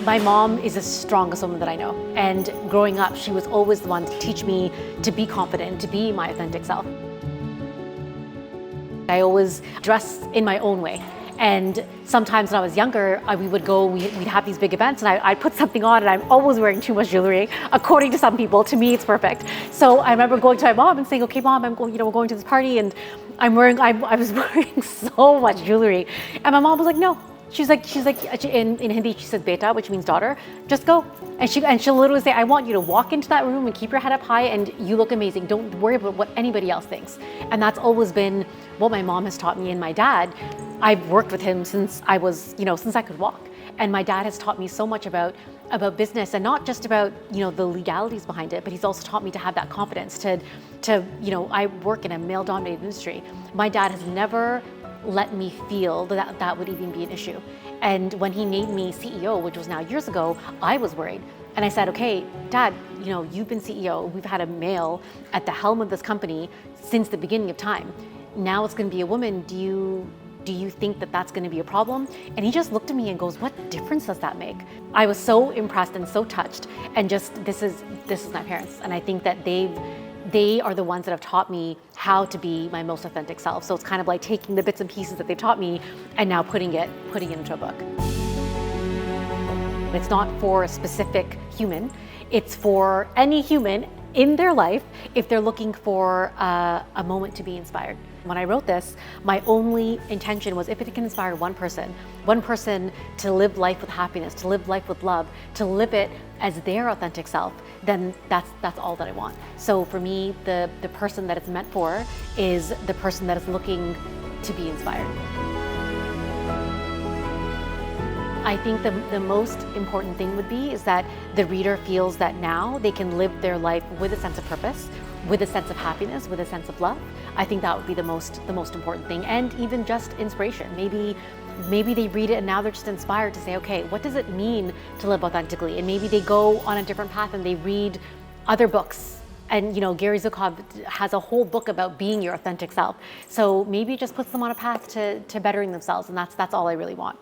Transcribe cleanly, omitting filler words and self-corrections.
My mom is the strongest woman that I know. And growing up, she was always the one to teach me to be confident, to be my authentic self. I always dress in my own way. And sometimes when I was younger, we would go, we'd have these big events and I'd put something on and I'm always wearing too much jewelry. According to some people, to me, it's perfect. So I remember going to my mom and saying, okay, mom, I'm going, we're going to this party and I was wearing so much jewelry. And my mom was like, no. She's like, in Hindi, she says beta, which means daughter, just go. And she'll literally say, I want you to walk into that room and keep your head up high and you look amazing. Don't worry about what anybody else thinks. And that's always been what my mom has taught me. And my dad, I've worked with him since I was, since I could walk. And my dad has taught me so much about business and not just about, the legalities behind it, but he's also taught me to have that confidence to I work in a male-dominated industry. My dad has never let me feel that would even be an issue. And when he made me CEO, which was now years ago, I was worried. And I said, okay, Dad, you've been CEO. We've had a male at the helm of this company since the beginning of time. Now it's going to be a woman. Do you think that that's going to be a problem? And he just looked at me and goes, what difference does that make? I was so impressed and so touched. And just, this is my parents. And I think that they are the ones that have taught me how to be my most authentic self. So it's kind of like taking the bits and pieces that they've taught me and now putting it into a book. It's not for a specific human. It's for any human in their life if they're looking for a moment to be inspired. When I wrote this, my only intention was if it can inspire one person to live life with happiness, to live life with love, to live it as their authentic self, then that's all that I want. So for me, the person that it's meant for is the person that is looking to be inspired. I think the most important thing would be is that the reader feels that now they can live their life with a sense of purpose, with a sense of happiness, with a sense of love. I think that would be the most important thing, and even just inspiration. Maybe they read it and now they're just inspired to say, okay, what does it mean to live authentically? And maybe they go on a different path and they read other books. And Gary Zukov has a whole book about being your authentic self. So maybe it just puts them on a path to bettering themselves, and that's all I really want.